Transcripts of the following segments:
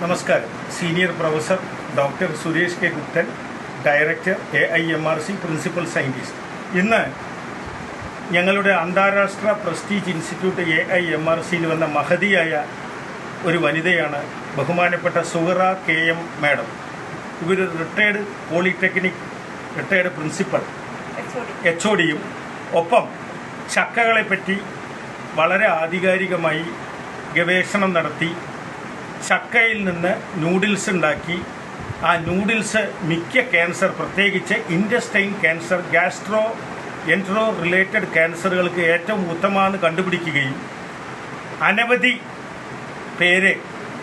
നമസ്കാരം. Senior professor doctor Suresh K Guptan, director AIMRC principal scientist. ഇന്ന് ഞങ്ങളുടെ അന്താരാഷ്ട്ര പ്രസ്റ്റീജ് ഇൻസ്റ്റിറ്റ്യൂട്ട് AIMRCയിൽ വന്ന മഹതിയായ ഒരു വനിതയാണ് ബഹുമാനപ്പെട്ട സുഹറ KM മാഡം. ഇവർ റിട്ടയർഡ് പോളിടെക്നിക് റിട്ടയർഡ് പ്രിൻസിപ്പൽ HODയും ഒപ്പം ചക്കകളെപ്പറ്റി വളരെ ആധികാരികമായി ഗവേഷണം നടത്തി ചക്കയിൽ നിന്ന് നൂഡിൽസ് ഉണ്ടാക്കി ആ നൂഡിൽസ് മിക്ക ക്യാൻസർ, പ്രത്യേകിച്ച് ഇൻറ്റസ്റ്റൈൻ ക്യാൻസർ, എൻട്രോ റിലേറ്റഡ് ക്യാൻസറുകൾക്ക് ഏറ്റവും ഉത്തമമാണെന്ന് കണ്ടുപിടിക്കുകയും അനവധി പേര്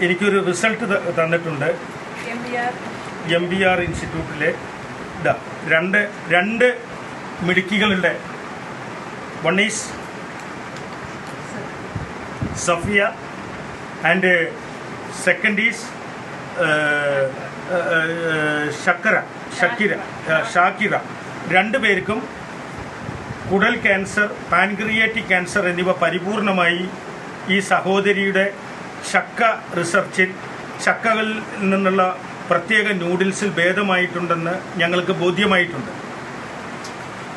എനിക്കൊരു റിസൾട്ട് തന്നിട്ടുണ്ട്. MBR ഇൻസ്റ്റിറ്റ്യൂട്ടിലെ രണ്ട് മിടുക്കികളുടെ one is Safiya and second is Shakira. രണ്ടുപേർക്കും കുടൽ ക്യാൻസർ, പാൻക്രിയാറ്റിക് ക്യാൻസർ എന്നിവ പരിപൂർണമായി ഈ സഹോദരിയുടെ ചക്ക റിസർച്ചിൽ, ചക്കകളിൽ നിന്നുള്ള പ്രത്യേക നൂഡിൽസിൽ ഭേദമായിട്ടുണ്ടെന്ന് ഞങ്ങൾക്ക് ബോധ്യമായിട്ടുണ്ട്.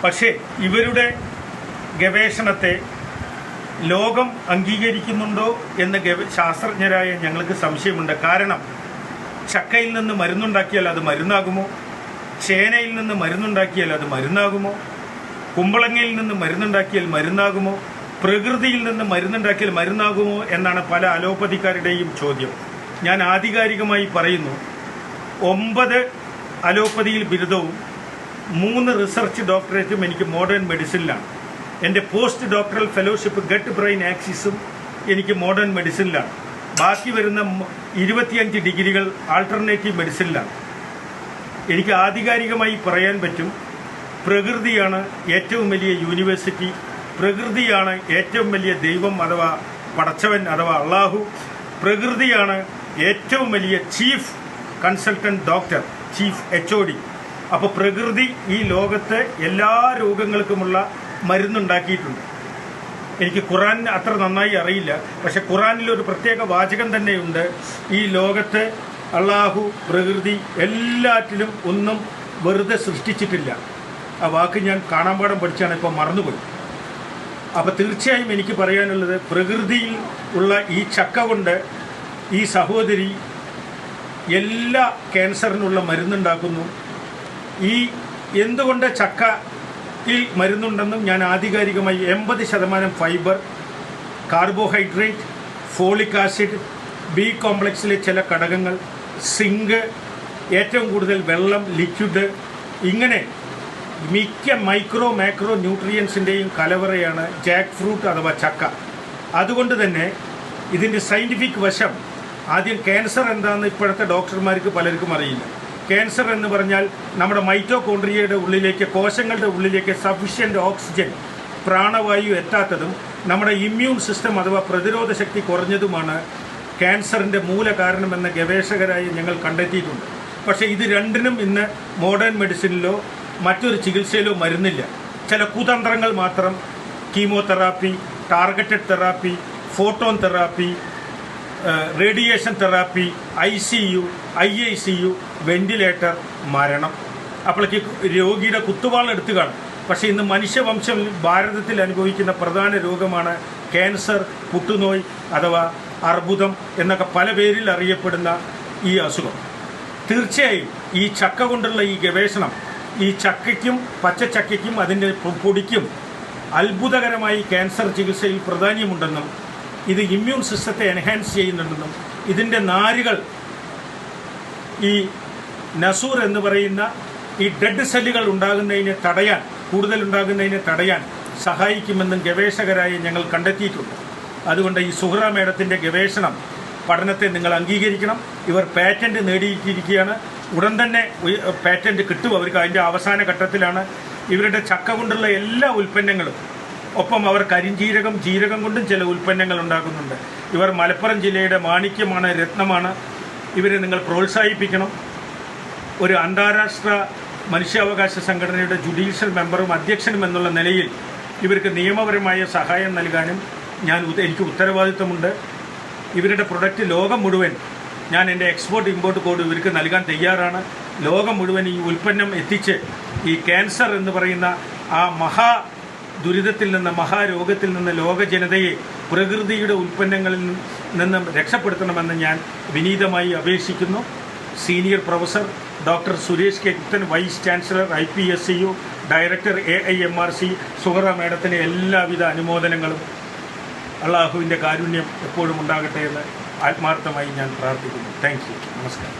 പക്ഷേ ഇവരുടെ ഗവേഷണത്തെ ലോകം അംഗീകരിക്കുന്നുണ്ടോ എന്ന് ശാസ്ത്രജ്ഞരായ ഞങ്ങൾക്ക് സംശയമുണ്ട്. കാരണം ചക്കയിൽ നിന്ന് മരുന്നുണ്ടാക്കിയാൽ അത് മരുന്നാകുമോ? ചേനയിൽ നിന്ന് മരുന്നുണ്ടാക്കിയാൽ അത് മരുന്നാകുമോ? കുമ്പളങ്ങയിൽ നിന്ന് മരുന്നുണ്ടാക്കിയാൽ മരുന്നാകുമോ? പ്രകൃതിയിൽ നിന്ന് മരുന്നുണ്ടാക്കിയാൽ മരുന്നാകുമോ എന്നാണ് പല അലോപ്പതിക്കാരുടെയും ചോദ്യം. ഞാൻ ആധികാരികമായി പറയുന്നു, 9 അലോപ്പതിയിൽ ബിരുദവും 3 റിസർച്ച് ഡോക്ടറേറ്റും എനിക്ക് മോഡേൺ മെഡിസിനിലാണ്. എൻ്റെ post doctoral fellowship gut brain ആക്സിസും എനിക്ക് മോഡേൺ മെഡിസിനിലാണ്. ബാക്കി വരുന്ന 25 ഡിഗ്രികൾ ആൾട്ടർനേറ്റീവ് മെഡിസിനിലാണ്. എനിക്ക് ആധികാരികമായി പറയാൻ പറ്റും, പ്രകൃതിയാണ് ഏറ്റവും വലിയ യൂണിവേഴ്സിറ്റി, പ്രകൃതിയാണ് ഏറ്റവും വലിയ ദൈവം അഥവാ പടച്ചവൻ അഥവാ അള്ളാഹു, പ്രകൃതിയാണ് ഏറ്റവും വലിയ chief consultant doctor, chief HOD. അപ്പോൾ പ്രകൃതി ഈ ലോകത്ത് എല്ലാ രോഗങ്ങൾക്കുമുള്ള മരുന്നുണ്ടാക്കിയിട്ടുണ്ട്. എനിക്ക് ഖുറാൻ അത്ര നന്നായി അറിയില്ല, പക്ഷെ ഖുറാനിൽ ഒരു പ്രത്യേക വാചകം തന്നെയുണ്ട്, ഈ ലോകത്ത് അള്ളാഹു പ്രകൃതി എല്ലാറ്റിലും ഒന്നും വെറുതെ സൃഷ്ടിച്ചിട്ടില്ല. ആ വാക്ക് ഞാൻ കാണാമ്പാടം പഠിച്ചാണ്, ഇപ്പോൾ മറന്നുപോയി. അപ്പോൾ തീർച്ചയായും എനിക്ക് പറയാനുള്ളത്, പ്രകൃതിയിൽ ഉള്ള ഈ ചക്ക കൊണ്ട് ഈ സഹോദരി എല്ലാ ക്യാൻസറിനുള്ള മരുന്നുണ്ടാക്കുന്നു. ഈ എന്തുകൊണ്ട് ചക്കയിൽ മരുന്നുണ്ടെന്നും ഞാൻ ആധികാരികമായി 80% fibre, carbohydrate, folic acid, B കോംപ്ലക്സിലെ ചില ഘടകങ്ങൾ, സിങ്ക്, ഏറ്റവും കൂടുതൽ വെള്ളം, ലിക്വിഡ്, ഇങ്ങനെ മിക്ക മൈക്രോ മാക്രോ ന്യൂട്രിയൻസിൻ്റെയും കലവറയാണ് ജാക്ക് ഫ്രൂട്ട് അഥവാ ചക്ക. അതുകൊണ്ട് തന്നെ ഇതിൻ്റെ സയൻറ്റിഫിക് വശം, ആദ്യം ക്യാൻസർ എന്താണെന്ന് ഇപ്പോഴത്തെ ഡോക്ടർമാർക്ക് പലർക്കും അറിയില്ല. ക്യാൻസർ എന്ന് പറഞ്ഞാൽ നമ്മുടെ മൈറ്റോകോൺട്രിയയുടെ ഉള്ളിലേക്ക്, കോശങ്ങളുടെ ഉള്ളിലേക്ക് സഫിഷ്യൻ്റ് ഓക്സിജൻ, പ്രാണവായു എത്താത്തതും നമ്മുടെ ഇമ്മ്യൂൺ സിസ്റ്റം അഥവാ പ്രതിരോധ ശക്തി കുറഞ്ഞതുമാണ് ക്യാൻസറിൻ്റെ മൂല കാരണമെന്ന് ഗവേഷകരായി ഞങ്ങൾ കണ്ടെത്തിയിട്ടുണ്ട്. പക്ഷേ ഇത് രണ്ടിനും ഇന്ന് മോഡേൺ മെഡിസിനിലോ മറ്റൊരു ചികിത്സയിലോ മരുന്നില്ല. ചില കുതന്ത്രങ്ങൾ മാത്രം, chemotherapy, targeted therapy, photon therapy, radiation therapy, ICU, IICU, ventilator, മരണം. അപ്പോഴേക്ക് രോഗിയുടെ കുത്തുവാളെടുത്ത് കാണും. പക്ഷേ ഇന്ന് മനുഷ്യവംശം ഭാരതത്തിൽ അനുഭവിക്കുന്ന പ്രധാന രോഗമാണ് ക്യാൻസർ, പുട്ടുനോയ് അഥവാ അർബുദം എന്നൊക്കെ പല പേരിൽ അറിയപ്പെടുന്ന ഈ അസുഖം. തീർച്ചയായും ഈ ചക്ക കൊണ്ടുള്ള ഈ ഗവേഷണം, ഈ ചക്കയ്ക്കും പച്ചച്ചക്കയ്ക്കും അതിൻ്റെ പൊടിക്കും അത്ഭുതകരമായി ക്യാൻസർ ചികിത്സയിൽ പ്രാധാന്യമുണ്ടെന്നും ഇത് ഇമ്മ്യൂൺ സിസ്റ്റത്തെ എൻഹാൻസ് ചെയ്യുന്നുണ്ടെന്നും ഇതിൻ്റെ നാരുകൾ ഈ നസൂർ എന്ന് പറയുന്ന ഈ ഡെഡ് സെല്ലുകൾ ഉണ്ടാകുന്നതിനെ തടയാൻ, കൂടുതലുണ്ടാകുന്നതിനെ തടയാൻ സഹായിക്കുമെന്നും ഗവേഷകരായി ഞങ്ങൾ കണ്ടെത്തിയിട്ടുണ്ട്. അതുകൊണ്ട് ഈ സുഹറ മേഡത്തിൻ്റെ ഗവേഷണം പഠനത്തെ നിങ്ങൾ അംഗീകരിക്കണം. ഇവർ പാറ്റൻറ്റ് നേടിയിരിക്കുകയാണ്. ഉടൻ തന്നെ പാറ്റൻറ്റ് കിട്ടും അവർക്ക്. അതിൻ്റെ അവസാന ഘട്ടത്തിലാണ്. ഇവരുടെ ചക്ക കൊണ്ടുള്ള എല്ലാ ഉൽപ്പന്നങ്ങളും, ഒപ്പം അവർ കരിഞ്ജീരകം, ജീരകം കൊണ്ടും ചില ഉൽപ്പന്നങ്ങൾ ഉണ്ടാക്കുന്നുണ്ട്. ഇവർ മലപ്പുറം ജില്ലയുടെ മാണിക്യമാണ്, രത്നമാണ്. ഇവരെ നിങ്ങൾ പ്രോത്സാഹിപ്പിക്കണം. ഒരു അന്താരാഷ്ട്ര മനുഷ്യാവകാശ സംഘടനയുടെ ജുഡീഷ്യൽ മെമ്പറും അധ്യക്ഷനും എന്നുള്ള നിലയിൽ ഇവർക്ക് നിയമപരമായ സഹായം നൽകാനും എനിക്ക് ഉത്തരവാദിത്വമുണ്ട്. ഇവരുടെ പ്രൊഡക്റ്റ് ലോകം മുഴുവൻ ഞാൻ എൻ്റെ എക്സ്പോർട്ട് ഇമ്പോർട്ട് കോഡ് ഇവർക്ക് നൽകാൻ തയ്യാറാണ്. ലോകം മുഴുവൻ ഈ ഉൽപ്പന്നം എത്തിച്ച് ഈ ക്യാൻസർ എന്ന് പറയുന്ന ആ ദുരിതത്തിൽ നിന്ന്, മഹാരോഗത്തിൽ നിന്ന് ലോക ജനതയെ പ്രകൃതിയുടെ ഉൽപ്പന്നങ്ങളിൽ നിന്നും രക്ഷപ്പെടുത്തണമെന്ന് ഞാൻ വിനീതമായി അപേക്ഷിക്കുന്നു. Senior professor doctor Suresh K Guptan, vice chancellor IPSCU, director AIMRC, Suhara മേഡത്തിന് എല്ലാവിധ അനുമോദനങ്ങളും. അള്ളാഹുവിൻ്റെ കാരുണ്യം എപ്പോഴും ഉണ്ടാകട്ടെ എന്ന് ആത്മാർത്ഥമായി ഞാൻ പ്രാർത്ഥിക്കുന്നു. Thank you. നമസ്കാരം.